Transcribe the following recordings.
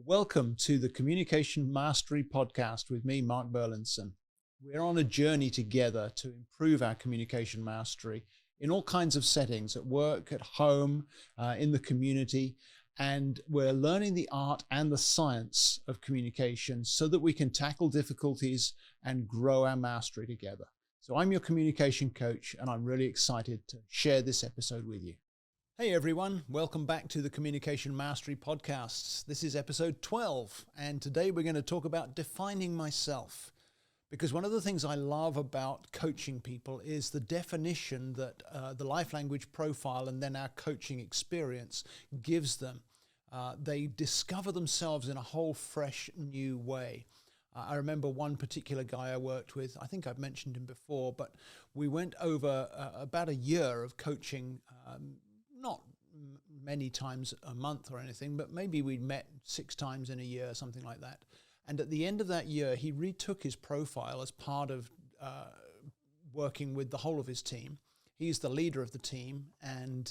Welcome to the Communication Mastery Podcast with me, Mark Berlinson. We're on a journey together to improve our communication mastery in all kinds of settings, at work, at home, in the community, and we're learning the art and the science of communication so that we can tackle difficulties and grow our mastery together. So I'm your communication coach, and I'm really excited to share this episode with you. Hey everyone, welcome back to the Communication Mastery Podcasts. This is episode 12, and today we're going to talk about defining myself. Because one of the things I love about coaching people is the definition that the life language profile and then our coaching experience gives them. They discover themselves in a whole fresh new way. I remember one particular guy I worked with. I think I've mentioned him before, but we went over about a year of coaching, not many times a month or anything, but maybe we'd met 6 times in a year, something like that. And at the end of that year, he retook his profile as part of working with the whole of his team. He's the leader of the team, and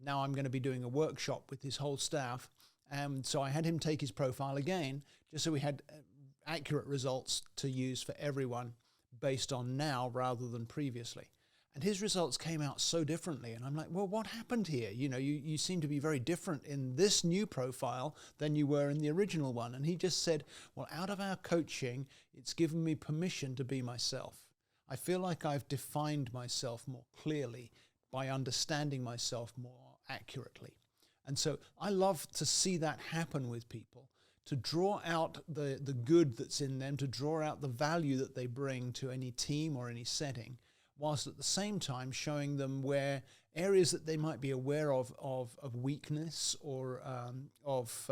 now I'm going to be doing a workshop with his whole staff. And so I had him take his profile again, just so we had accurate results to use for everyone based on now rather than previously. And his results came out so differently. And I'm like, well, what happened here? You know, you seem to be very different in this new profile than you were in the original one. And he just said, well, out of our coaching, it's given me permission to be myself. I feel like I've defined myself more clearly by understanding myself more accurately. And so I love to see that happen with people, to draw out the good that's in them, to draw out the value that they bring to any team or any setting, whilst at the same time showing them where areas that they might be aware of weakness or of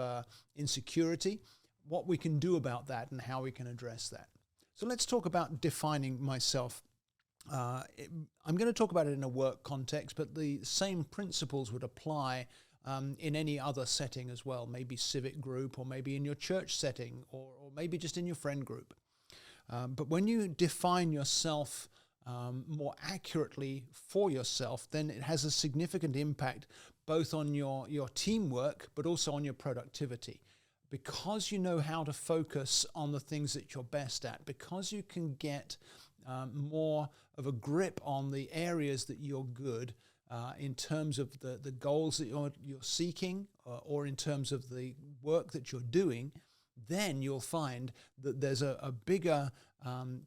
insecurity, what we can do about that and how we can address that. So let's talk about defining myself. I'm going to talk about it in a work context, but the same principles would apply in any other setting as well, maybe civic group or maybe in your church setting or maybe just in your friend group. But when you define yourself more accurately for yourself, then it has a significant impact both on your teamwork, but also on your productivity. Because you know how to focus on the things that you're best at, because you can get more of a grip on the areas that you're good in terms of the goals that you're seeking or in terms of the work that you're doing, then you'll find that there's a bigger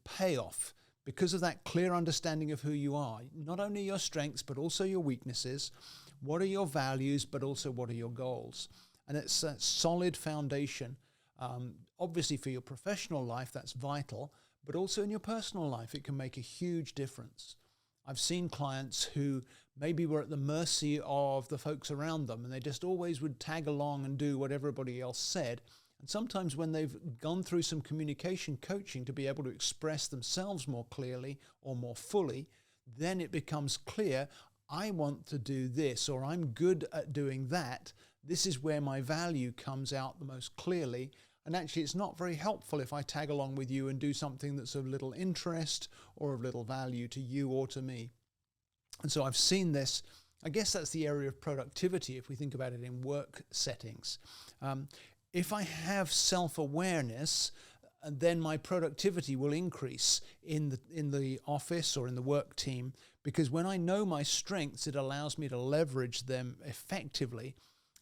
payoff because of that clear understanding of who you are, not only your strengths, but also your weaknesses. What are your values, but also what are your goals? And it's a solid foundation. Obviously for your professional life, that's vital, but also in your personal life, it can make a huge difference. I've seen clients who maybe were at the mercy of the folks around them, and they just always would tag along and do what everybody else said. And sometimes when they've gone through some communication coaching to be able to express themselves more clearly or more fully, then it becomes clear, I want to do this, or I'm good at doing that. This is where my value comes out the most clearly. And actually, it's not very helpful if I tag along with you and do something that's of little interest or of little value to you or to me. And so I've seen this. I guess that's the area of productivity if we think about it in work settings. If I have self-awareness, then my productivity will increase in the office or in the work team, because when I know my strengths, it allows me to leverage them effectively.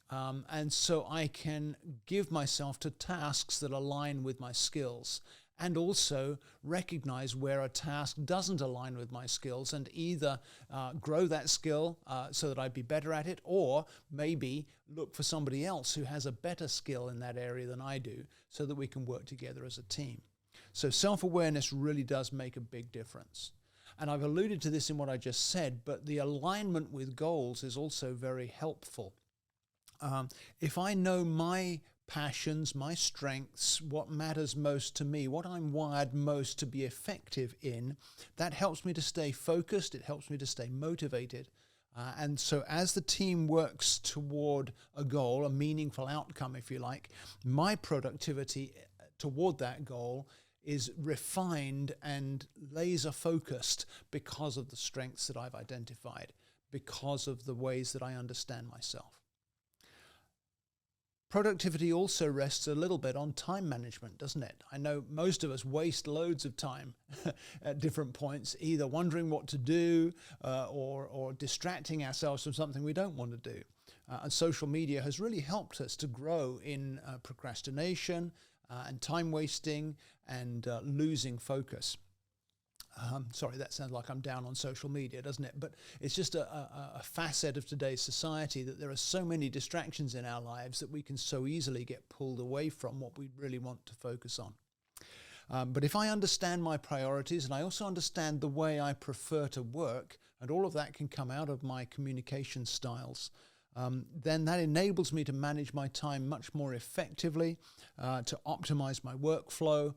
And so I can give myself to tasks that align with my skills, and also recognize where a task doesn't align with my skills and either grow that skill so that I'd be better at it, or maybe look for somebody else who has a better skill in that area than I do so that we can work together as a team. So self-awareness really does make a big difference. And I've alluded to this in what I just said, but the alignment with goals is also very helpful. If I know my passions, my strengths, what matters most to me, what I'm wired most to be effective in, that helps me to stay focused, it helps me to stay motivated. And so as the team works toward a goal, a meaningful outcome, if you like, my productivity toward that goal is refined and laser focused because of the strengths that I've identified, because of the ways that I understand myself. Productivity also rests a little bit on time management, doesn't it? I know most of us waste loads of time at different points, either wondering what to do or distracting ourselves from something we don't want to do. And social media has really helped us to grow in procrastination and time wasting and losing focus. Sorry, that sounds like I'm down on social media, doesn't it? But it's just a facet of today's society that there are so many distractions in our lives that we can so easily get pulled away from what we really want to focus on. But if I understand my priorities and I also understand the way I prefer to work, and all of that can come out of my communication styles, then that enables me to manage my time much more effectively, to optimize my workflow,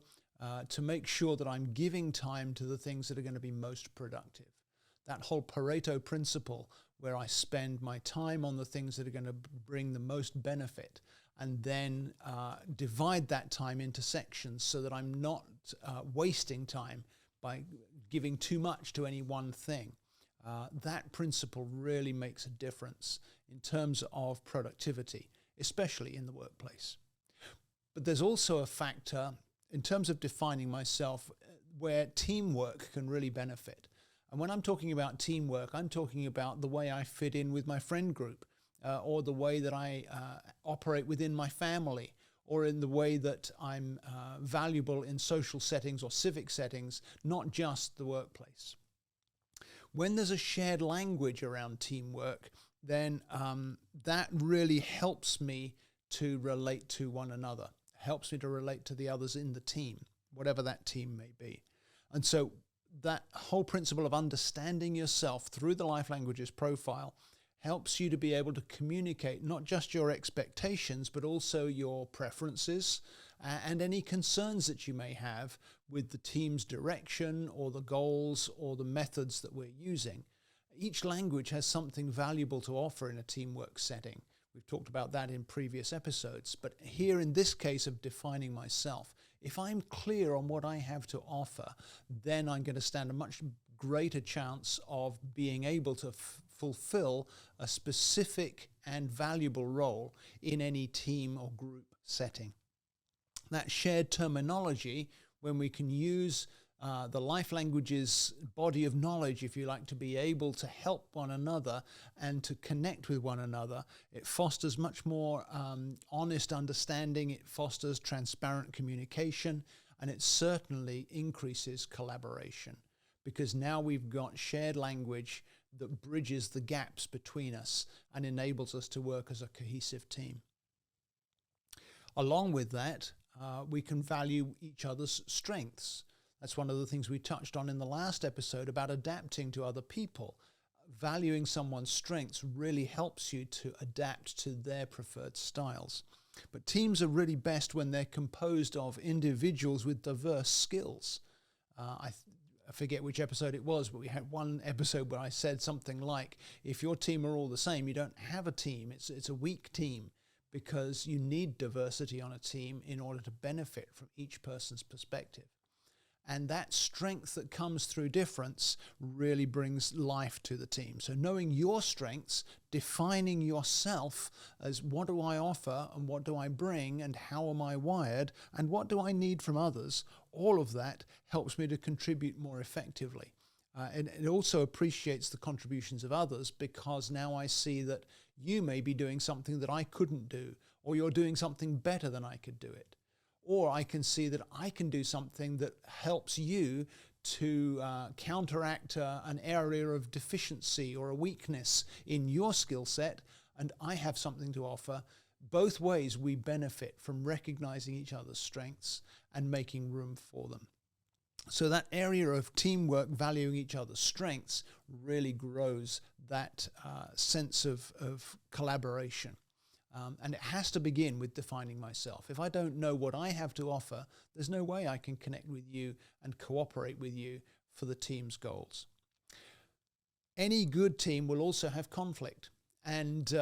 to make sure that I'm giving time to the things that are going to be most productive. That whole Pareto principle, where I spend my time on the things that are going to bring the most benefit, and then divide that time into sections so that I'm not wasting time by giving too much to any one thing. That principle really makes a difference in terms of productivity, especially in the workplace. But there's also a factor in terms of defining myself where teamwork can really benefit. And when I'm talking about teamwork, I'm talking about the way I fit in with my friend group, or the way that I operate within my family, or in the way that I'm valuable in social settings or civic settings, not just the workplace. When there's a shared language around teamwork, then that really helps me to relate to one another, helps me to relate to the others in the team, whatever that team may be. And so that whole principle of understanding yourself through the Life Languages profile helps you to be able to communicate not just your expectations, but also your preferences and any concerns that you may have with the team's direction or the goals or the methods that we're using. Each language has something valuable to offer in a teamwork setting. We've talked about that in previous episodes, but here in this case of defining myself, if I'm clear on what I have to offer, then I'm going to stand a much greater chance of being able to fulfill a specific and valuable role in any team or group setting. That shared terminology, when we can use the Life Languages body of knowledge, if you like, to be able to help one another and to connect with one another, it fosters much more honest understanding, it fosters transparent communication, and it certainly increases collaboration, because now we've got shared language that bridges the gaps between us and enables us to work as a cohesive team. Along with that, we can value each other's strengths. That's one of the things we touched on in the last episode about adapting to other people. Valuing someone's strengths really helps you to adapt to their preferred styles. But teams are really best when they're composed of individuals with diverse skills. I forget which episode it was, but we had one episode where I said something like, if your team are all the same, you don't have a team. It's a weak team, because you need diversity on a team in order to benefit from each person's perspective. And that strength that comes through difference really brings life to the team. So knowing your strengths, defining yourself as what do I offer and what do I bring and how am I wired and what do I need from others, all of that helps me to contribute more effectively. And it also appreciates the contributions of others, because now I see that you may be doing something that I couldn't do, or you're doing something better than I could do it. Or I can see that I can do something that helps you to counteract an area of deficiency or a weakness in your skill set, and I have something to offer. Both ways we benefit from recognizing each other's strengths and making room for them. So that area of teamwork, valuing each other's strengths, really grows that sense of collaboration. And it has to begin with defining myself. If I don't know what I have to offer, there's no way I can connect with you and cooperate with you for the team's goals. Any good team will also have conflict. And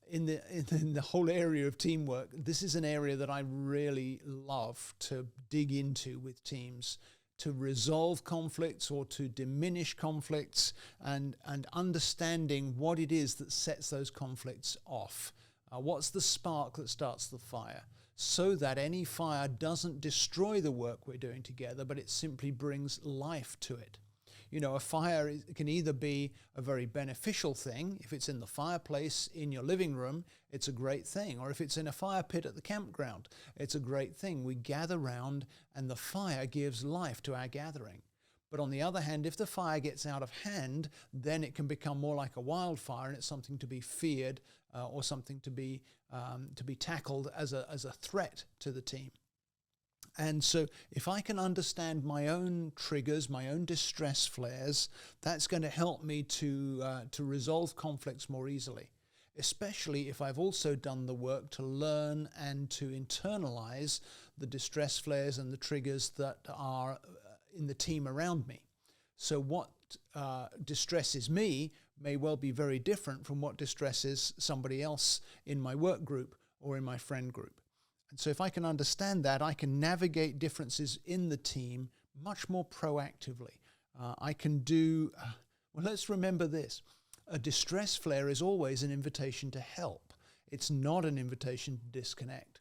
in the whole area of teamwork, this is an area that I really love to dig into with teams, to resolve conflicts or to diminish conflicts, and understanding what it is that sets those conflicts off. What's the spark that starts the fire? So that any fire doesn't destroy the work we're doing together, but it simply brings life to it. You know, a fire can either be a very beneficial thing. If it's in the fireplace in your living room, it's a great thing. Or if it's in a fire pit at the campground, it's a great thing. We gather round and the fire gives life to our gathering. But on the other hand, if the fire gets out of hand, then it can become more like a wildfire, and it's something to be feared or something to be tackled as a threat to the team. And so if I can understand my own triggers, my own distress flares, that's going to help me to resolve conflicts more easily, especially if I've also done the work to learn and to internalize the distress flares and the triggers that are in the team around me. So what distresses me may well be very different from what distresses somebody else in my work group or in my friend group. And so if I can understand that, I can navigate differences in the team much more proactively. I can do, well, let's remember this. A distress flare is always an invitation to help. It's not an invitation to disconnect.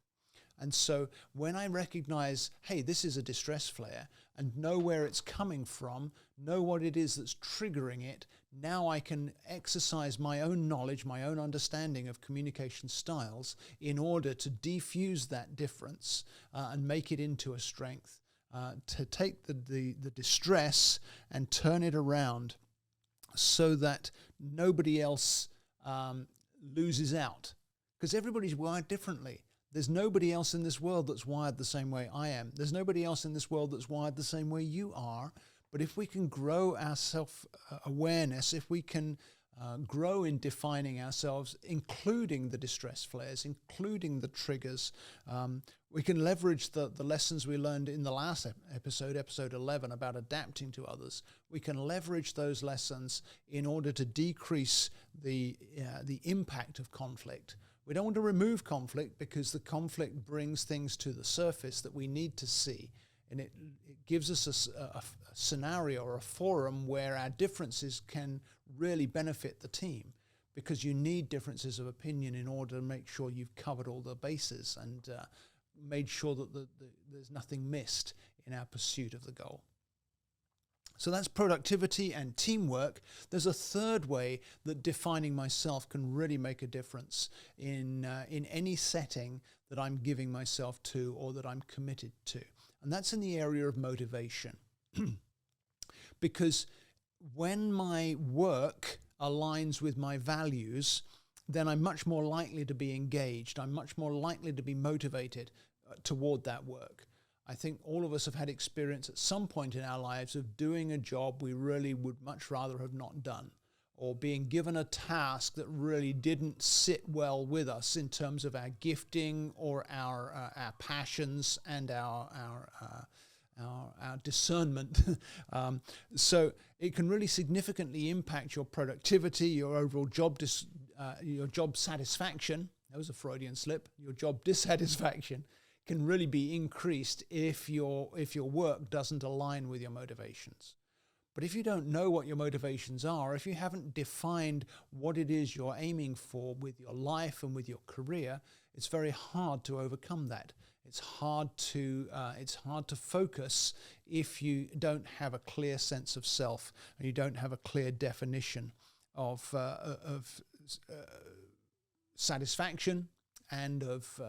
And so when I recognize, hey, this is a distress flare, and know where it's coming from, know what it is that's triggering it, now I can exercise my own knowledge, my own understanding of communication styles in order to defuse that difference and make it into a strength, to take the distress and turn it around so that nobody else loses out. Because everybody's wired differently. There's nobody else in this world that's wired the same way I am. There's nobody else in this world that's wired the same way you are. But if we can grow our self-awareness, if we can grow in defining ourselves, including the distress flares, including the triggers, we can leverage the lessons we learned in the last episode 11, about adapting to others. We can leverage those lessons in order to decrease the impact of conflict. We don't want to remove conflict because the conflict brings things to the surface that we need to see. And it gives us a scenario or a forum where our differences can really benefit the team, because you need differences of opinion in order to make sure you've covered all the bases and made sure that there's nothing missed in our pursuit of the goal. So that's productivity and teamwork. There's a third way that defining myself can really make a difference in any setting that I'm giving myself to or that I'm committed to. And that's in the area of motivation. Because when my work aligns with my values, then I'm much more likely to be engaged. I'm much more likely to be motivated toward that work. I think all of us have had experience at some point in our lives of doing a job we really would much rather have not done, or being given a task that really didn't sit well with us in terms of our gifting or our passions and our discernment. So it can really significantly impact your productivity, your overall job satisfaction. That was a Freudian slip. Your job dissatisfaction can really be increased if your work doesn't align with your motivations. But if you don't know what your motivations are, if you haven't defined what it is you're aiming for with your life and with your career, it's very hard to overcome that. It's hard to focus if you don't have a clear sense of self and you don't have a clear definition of satisfaction and of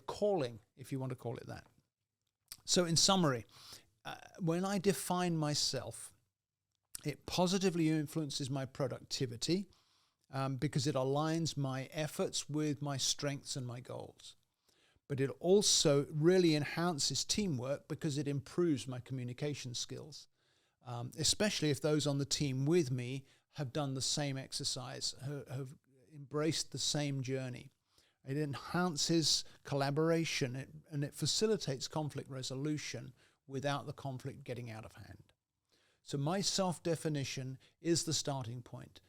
calling, if you want to call it that. So in summary, when I define myself, it positively influences my productivity because it aligns my efforts with my strengths and my goals. But it also really enhances teamwork because it improves my communication skills, especially if those on the team with me have done the same exercise, have embraced the same journey. It enhances collaboration and it facilitates conflict resolution without the conflict getting out of hand. So my self-definition is the starting point.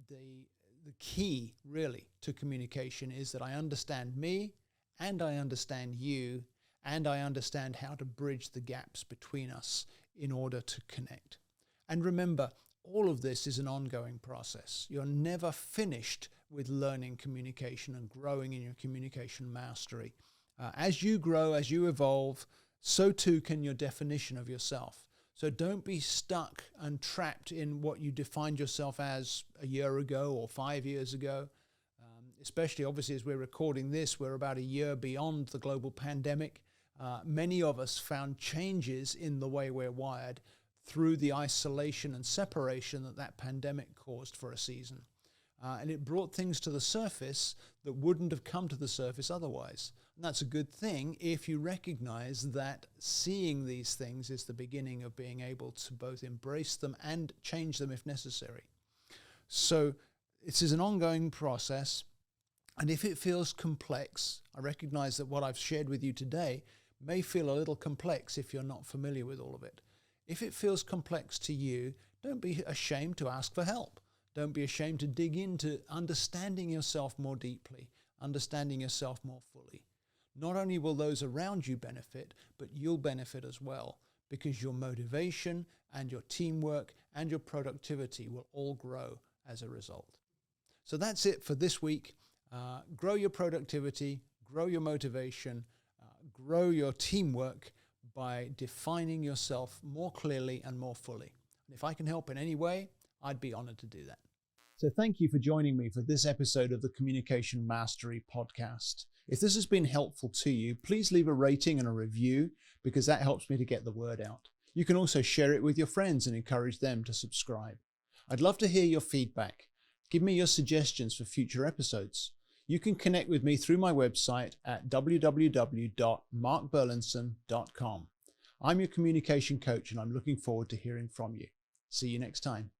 The key really to communication is that I understand me and I understand you and I understand how to bridge the gaps between us in order to connect. And remember, all of this is an ongoing process. You're never finished with learning communication and growing in your communication mastery. As you grow, as you evolve, so too can your definition of yourself. So don't be stuck and trapped in what you defined yourself as a year ago or 5 years ago. Especially, obviously, as we're recording this, we're about a year beyond the global pandemic. Many of us found changes in the way we're wired through the isolation and separation that pandemic caused for a season. And it brought things to the surface that wouldn't have come to the surface otherwise. And that's a good thing if you recognize that seeing these things is the beginning of being able to both embrace them and change them if necessary. So this is an ongoing process. And if it feels complex, I recognize that what I've shared with you today may feel a little complex if you're not familiar with all of it. If it feels complex to you, don't be ashamed to ask for help. Don't be ashamed to dig into understanding yourself more deeply, understanding yourself more fully. Not only will those around you benefit, but you'll benefit as well, because your motivation and your teamwork and your productivity will all grow as a result. So that's it for this week. Grow your productivity, grow your motivation, grow your teamwork by defining yourself more clearly and more fully. And if I can help in any way, I'd be honored to do that. So thank you for joining me for this episode of the Communication Mastery Podcast. If this has been helpful to you, please leave a rating and a review, because that helps me to get the word out. You can also share it with your friends and encourage them to subscribe. I'd love to hear your feedback. Give me your suggestions for future episodes. You can connect with me through my website at www.markburlinson.com. I'm your communication coach, and I'm looking forward to hearing from you. See you next time.